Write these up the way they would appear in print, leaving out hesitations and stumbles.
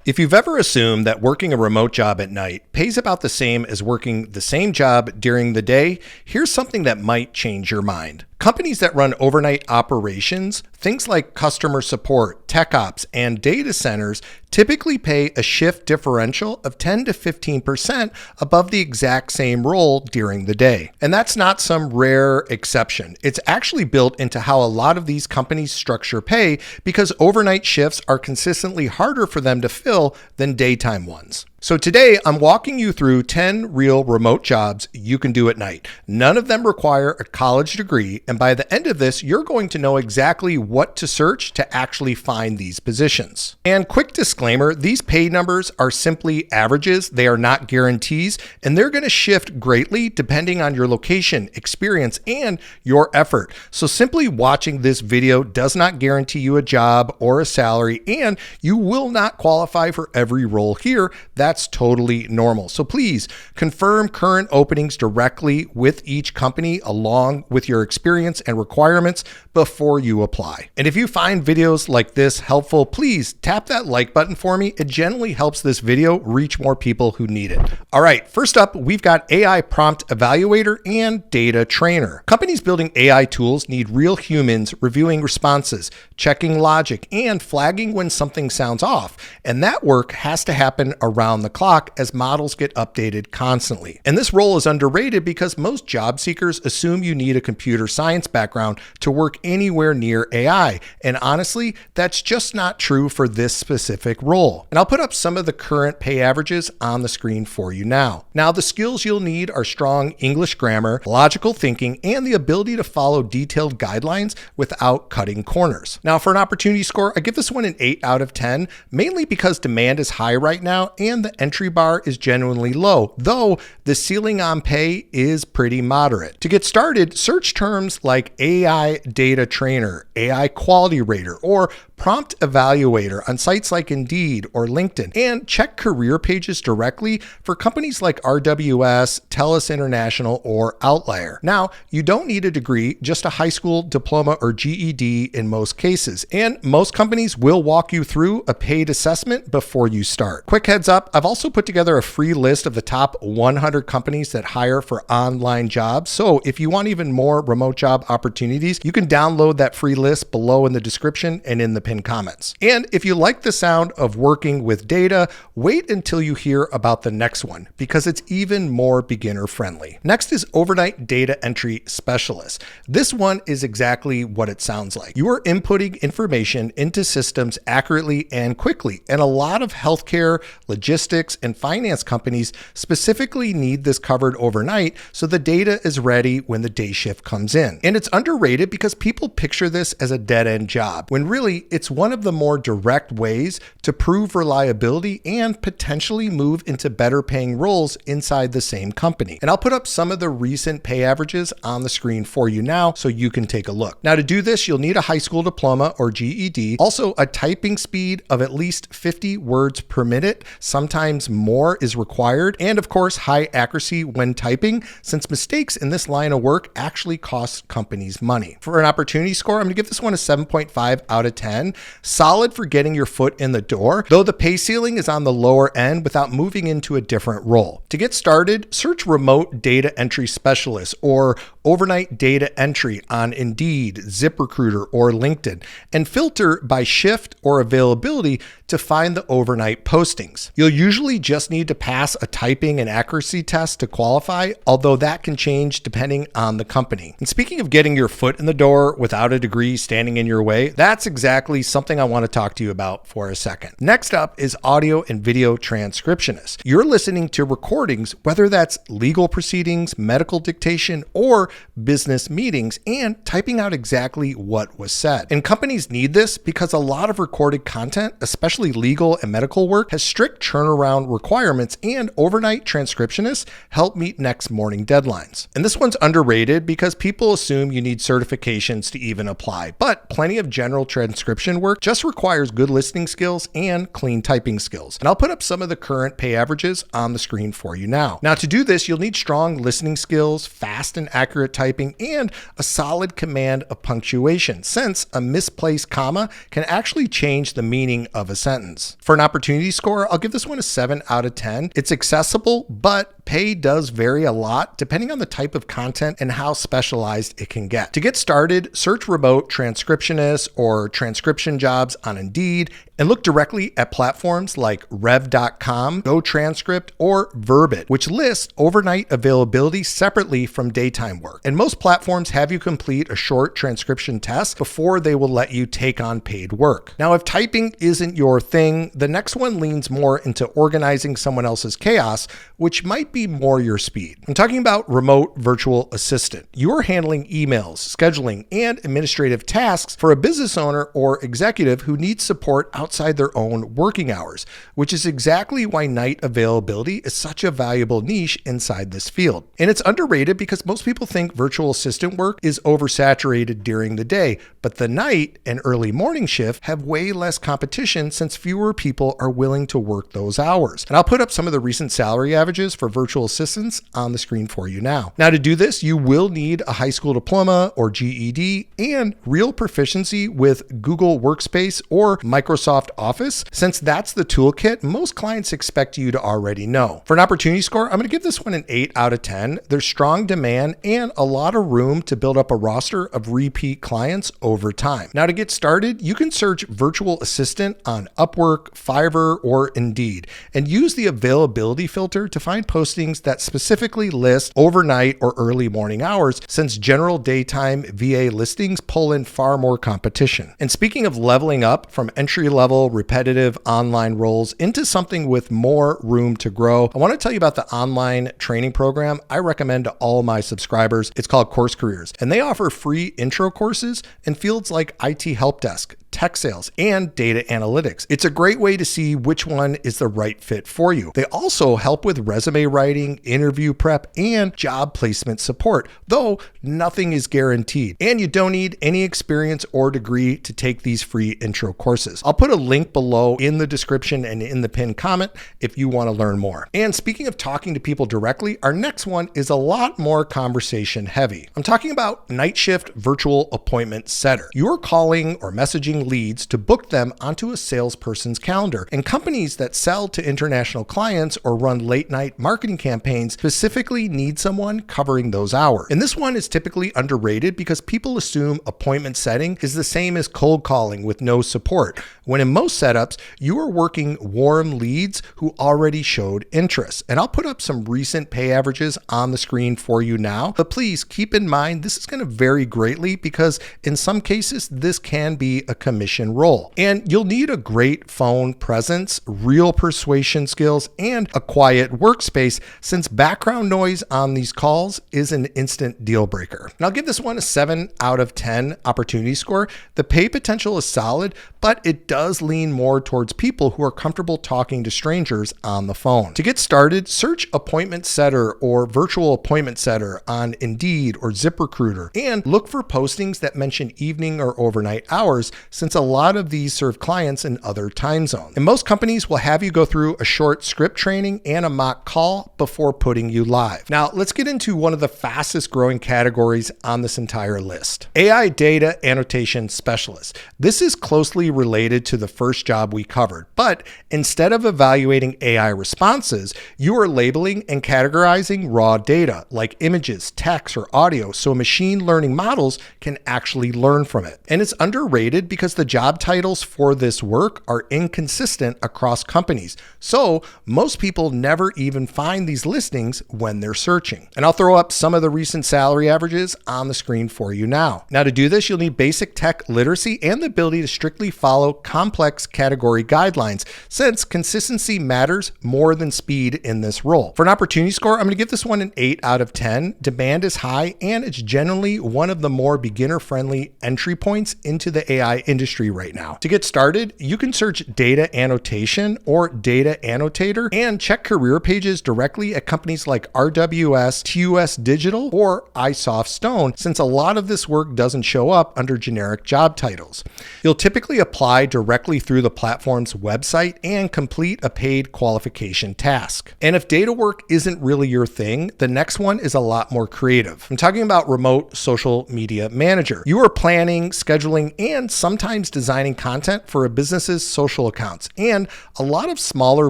If you've ever assumed that working a remote job at night pays about the same as working the same job during the day, here's something that might change your mind. Companies that run overnight operations, things like customer support, tech ops, and data centers, typically pay a shift differential of 10 to 15% above the exact same role during the day. And that's not some rare exception. It's actually built into how a lot of these companies structure pay because overnight shifts are consistently harder for them to fill than daytime ones. So today, I'm walking you through 10 real remote jobs you can do at night. None of them require a college degree, and by the end of this, you're going to know exactly what to search to actually find these positions. And quick disclaimer, these pay numbers are simply averages. They are not guarantees, and they're going to shift greatly depending on your location, experience, and your effort. So simply watching this video does not guarantee you a job or a salary, and you will not qualify for every role here. That's totally normal. So please confirm current openings directly with each company along with your experience and requirements before you apply. And if you find videos like this helpful, please tap that like button for me. It generally helps this video reach more people who need it. All right, first up, we've got AI prompt evaluator and data trainer. Companies building AI tools need real humans reviewing responses, checking logic, and flagging when something sounds off. And that work has to happen around the clock as models get updated constantly. And this role is underrated because most job seekers assume you need a computer science background to work anywhere near AI. And honestly, that's just not true for this specific role. And I'll put up some of the current pay averages on the screen for you now. Now, the skills you'll need are strong English grammar, logical thinking, and the ability to follow detailed guidelines without cutting corners. Now, for an opportunity score, I give this one an 8 out of 10, mainly because demand is high right now and the entry bar is genuinely low, though the ceiling on pay is pretty moderate. To get started, search terms like AI data trainer, AI quality rater, or prompt evaluator on sites like Indeed or LinkedIn, and check career pages directly for companies like RWS, TELUS International, or Outlier. Now, you don't need a degree, just a high school diploma or GED in most cases, and most companies will walk you through a paid assessment before you start. Quick heads up, I've also put together a free list of the top 100 companies that hire for online jobs, so if you want even more remote job opportunities, you can download that free list below in the description and in the pinned comments. And if you like the sound of working with data, wait until you hear about the next one because it's even more beginner friendly. Next is overnight data entry specialist. This one is exactly what it sounds like. You are inputting information into systems accurately and quickly, and a lot of healthcare, logistics, and finance companies specifically need this covered overnight so the data is ready when the day shift comes in. And it's underrated because people picture this as a dead-end job, when really it's one of the more direct ways to prove reliability and potentially move into better paying roles inside the same company. And I'll put up some of the recent pay averages on the screen for you now so you can take a look. Now, to do this, you'll need a high school diploma or GED, also a typing speed of at least 50 words per minute. Sometimes more is required, and of course, high accuracy when typing, since mistakes in this line of work actually cost companies money. For an opportunity score, I'm going to give this one a 7.5 out of 10. Solid for getting your foot in the door, though the pay ceiling is on the lower end without moving into a different role. To get started, search remote data entry specialist or overnight data entry on Indeed, ZipRecruiter, or LinkedIn, and filter by shift or availability to find the overnight postings. You'll usually just need to pass a typing and accuracy test to qualify, although that can change depending on the company. And speaking of getting your foot in the door without a degree standing in your way, that's exactly something I want to talk to you about for a second. Next up is audio and video transcriptionist. You're listening to recordings, whether that's legal proceedings, medical dictation, or business meetings, and typing out exactly what was said. And companies need this because a lot of recorded content, especially legal and medical work, has strict turnaround requirements, and overnight transcriptionists help meet next morning deadlines. And this one's underrated because people assume you need certifications to even apply, but plenty of general transcriptionists transcription work just requires good listening skills and clean typing skills. And I'll put up some of the current pay averages on the screen for you now. Now, to do this, you'll need strong listening skills, fast and accurate typing, and a solid command of punctuation, since a misplaced comma can actually change the meaning of a sentence. For an opportunity score, I'll give this one a 7 out of 10. It's accessible, but pay does vary a lot depending on the type of content and how specialized it can get. To get started, search remote transcriptionist or transcription jobs on Indeed and look directly at platforms like rev.com, GoTranscript, or Verbit, which list overnight availability separately from daytime work. And most platforms have you complete a short transcription test before they will let you take on paid work. Now, if typing isn't your thing, the next one leans more into organizing someone else's chaos, which might be more your speed. I'm talking about remote virtual assistant. You're handling emails, scheduling, and administrative tasks for a business owner or executive who needs support outside their own working hours, which is exactly why night availability is such a valuable niche inside this field. And it's underrated because most people think virtual assistant work is oversaturated during the day, but the night and early morning shift have way less competition since fewer people are willing to work those hours. And I'll put up some of the recent salary averages for virtual assistants on the screen for you now. Now, to do this, you will need a high school diploma or GED and real proficiency with Google Workspace or Microsoft Office, since that's the toolkit most clients expect you to already know. For an opportunity score, I'm going to give this one an 8 out of 10. There's strong demand and a lot of room to build up a roster of repeat clients over time. Now, to get started, you can search virtual assistant on Upwork, Fiverr, or Indeed, and use the availability filter to find postings that specifically list overnight or early morning hours, since general daytime VA listings pull in far more competition. And speaking of leveling up from entry-level repetitive online roles into something with more room to grow, I want to tell you about the online training program I recommend to all my subscribers. It's called Course Careers, and they offer free intro courses in fields like IT help desk, tech sales, and data analytics. It's a great way to see which one is the right fit for you. They also help with resume writing, interview prep, and job placement support, though nothing is guaranteed. And you don't need any experience or degree to take these free intro courses. I'll put a link below in the description and in the pinned comment if you want to learn more. And speaking of talking to people directly, our next one is a lot more conversation heavy. I'm talking about night shift virtual appointment setter. You're calling or messaging leads to book them onto a salesperson's calendar. And companies that sell to international clients or run late night marketing campaigns specifically need someone covering those hours. And this one is typically underrated because people assume appointment setting is the same as cold calling with no support, when in most setups, you are working warm leads who already showed interest. And I'll put up some recent pay averages on the screen for you now, but please keep in mind this is going to vary greatly because in some cases, this can be a commission role. And you'll need a great phone presence, real persuasion skills, and a quiet workspace, since background noise on these calls is an instant deal breaker. And I'll give this one a 7 out of 10 opportunity score. The pay potential is solid, but it does lean more towards people who are comfortable talking to strangers on the phone. To get started, search appointment setter or virtual appointment setter on Indeed or ZipRecruiter, and look for postings that mention evening or overnight hours, since a lot of these serve clients in other time zones. And most companies will have you go through a short script training and a mock call before putting you live. Now, let's get into one of the fastest growing categories on this entire list. AI data annotation specialist. This is closely related to the first job we covered, but instead of evaluating AI responses, you are labeling and categorizing raw data like images, text, or audio, so machine learning models can actually learn from it. And it's underrated because the job titles for this work are inconsistent across companies, so most people never even find these listings when they're searching. And I'll throw up some of the recent salary averages on the screen for you now. Now, to do this, you'll need basic tech literacy and the ability to strictly follow complex complex category guidelines, since consistency matters more than speed in this role. For an opportunity score, I'm going to give this one an 8 out of 10. Demand is high, and it's generally one of the more beginner-friendly entry points into the AI industry right now. To get started, you can search data annotation or data annotator and check career pages directly at companies like RWS, TUS Digital, or iSoft Stone, since a lot of this work doesn't show up under generic job titles. You'll typically apply directly through the platform's website and complete a paid qualification task. And if data work isn't really your thing, the next one is a lot more creative. I'm talking about remote social media manager. You are planning, scheduling, and sometimes designing content for a business's social accounts. And a lot of smaller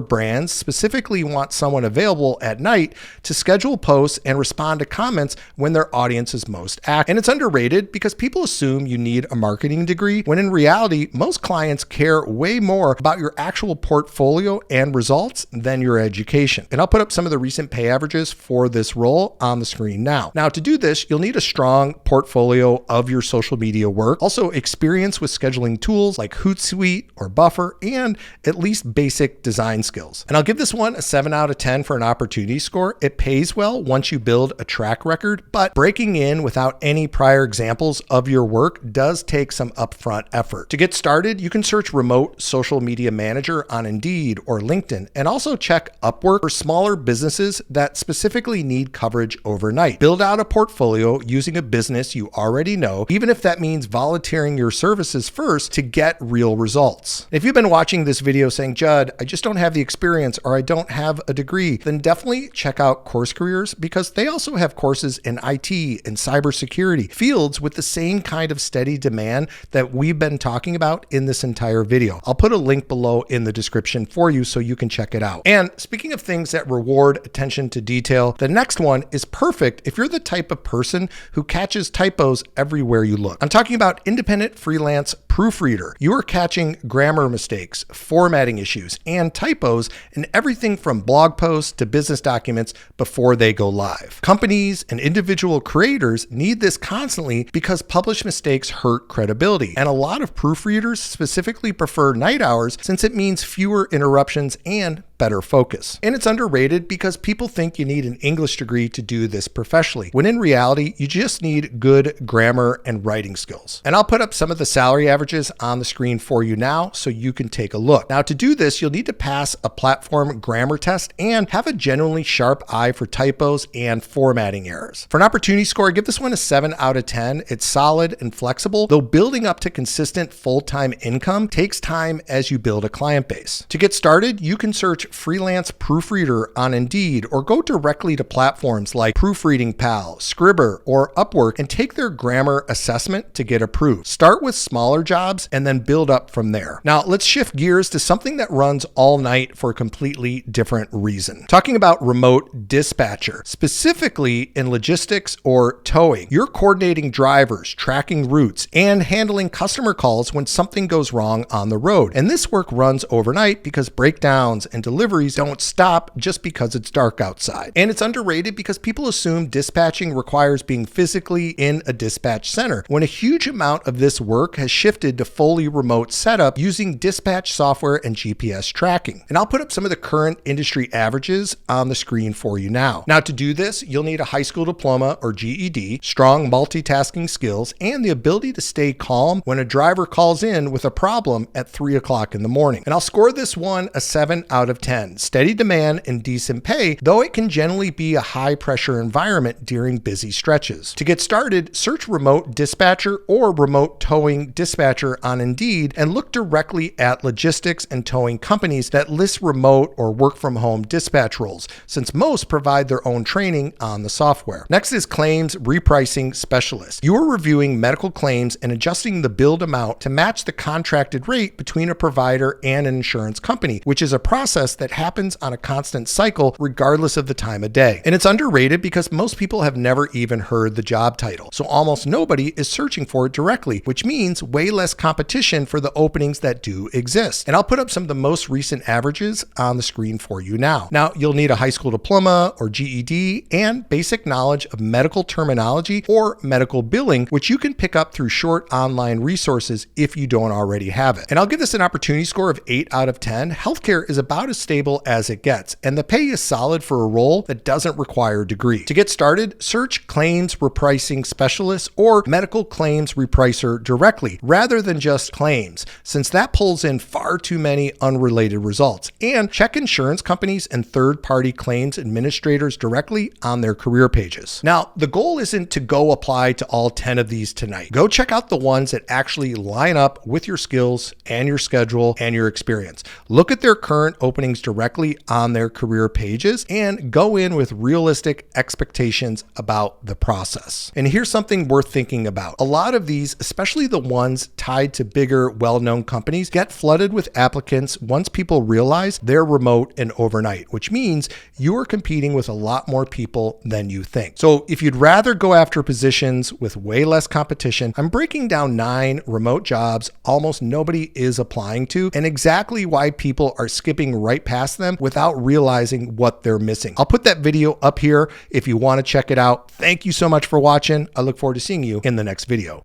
brands specifically want someone available at night to schedule posts and respond to comments when their audience is most active. And it's underrated because people assume you need a marketing degree, when in reality, most clients care way more about your actual portfolio and results than your education. And I'll put up some of the recent pay averages for this role on the screen now. Now, to do this, you'll need a strong portfolio of your social media work, also experience with scheduling tools like Hootsuite or Buffer, and at least basic design skills. And I'll give this one a 7 out of 10 for an opportunity score. It pays well once you build a track record, but breaking in without any prior examples of your work does take some upfront effort. To get started, you can search remote social media manager on Indeed or LinkedIn, and also check Upwork for smaller businesses that specifically need coverage overnight. Build out a portfolio using a business you already know, even if that means volunteering your services first to get real results. If you've been watching this video saying, Judd, I just don't have the experience or I don't have a degree, then definitely check out Course Careers, because they also have courses in IT and cybersecurity, fields with the same kind of steady demand that we've been talking about in this entire video. I'll put a link below in the description for you so you can check it out. And speaking of things that reward attention to detail, the next one is perfect if you're the type of person who catches typos everywhere you look. I'm talking about independent freelance proofreader. You are catching grammar mistakes, formatting issues, and typos in everything from blog posts to business documents before they go live. Companies and individual creators need this constantly because published mistakes hurt credibility. And a lot of proofreaders specifically prefer night hours since it means fewer interruptions and better focus. And it's underrated because people think you need an English degree to do this professionally, when in reality, you just need good grammar and writing skills. And I'll put up some of the salary averages on the screen for you now so you can take a look. Now, to do this, you'll need to pass a platform grammar test and have a genuinely sharp eye for typos and formatting errors. For an opportunity score, give this one a 7 out of 10. It's solid and flexible, though building up to consistent full-time income takes time as you build a client base. To get started, you can search freelance proofreader on Indeed or go directly to platforms like Proofreading Pal, Scribr, or Upwork and take their grammar assessment to get approved. Start with smaller jobs and then build up from there. Now, let's shift gears to something that runs all night for a completely different reason. Talking about remote dispatcher, specifically in logistics or towing. You're coordinating drivers, tracking routes, and handling customer calls when something goes wrong on the road. And this work runs overnight because breakdowns and deliveries don't stop just because it's dark outside. And it's underrated because people assume dispatching requires being physically in a dispatch center, when a huge amount of this work has shifted to fully remote setup using dispatch software and GPS tracking. And I'll put up some of the current industry averages on the screen for you now. Now, to do this, you'll need a high school diploma or GED, strong multitasking skills, and the ability to stay calm when a driver calls in with a problem at 3 o'clock in the morning. And I'll score this one a 7 out of 10. Steady demand and decent pay, though it can generally be a high pressure environment during busy stretches. To get started, search remote dispatcher or remote towing dispatcher on Indeed and look directly at logistics and towing companies that list remote or work from home dispatch roles, since most provide their own training on the software. Next is claims repricing specialist. You are reviewing medical claims and adjusting the billed amount to match the contracted rate between a provider and an insurance company, which is a process that happens on a constant cycle regardless of the time of day. And it's underrated because most people have never even heard the job title, so almost nobody is searching for it directly, which means way less competition for the openings that do exist. And I'll put up some of the most recent averages on the screen for you now. Now, you'll need a high school diploma or GED and basic knowledge of medical terminology or medical billing, which you can pick up through short online resources if you don't already have have it. And I'll give this an opportunity score of 8 out of 10. Healthcare is about as stable as it gets, and the pay is solid for a role that doesn't require a degree. To get started, search claims repricing specialist or medical claims repricer directly rather than just claims, since that pulls in far too many unrelated results. And check insurance companies and third-party claims administrators directly on their career pages. Now, the goal isn't to go apply to all 10 of these tonight. Go check out the ones that actually line up with your skills and your schedule and your experience. Look at their current openings directly on their career pages and go in with realistic expectations about the process. And here's something worth thinking about. A lot of these, especially the ones tied to bigger, well-known companies, get flooded with applicants once people realize they're remote and overnight, which means you are competing with a lot more people than you think. So if you'd rather go after positions with way less competition, I'm breaking down 9 remote jobs almost nobody is applying to and exactly why people are skipping right past them without realizing what they're missing. I'll put that video up here if you want to check it out. Thank you so much for watching. I look forward to seeing you in the next video.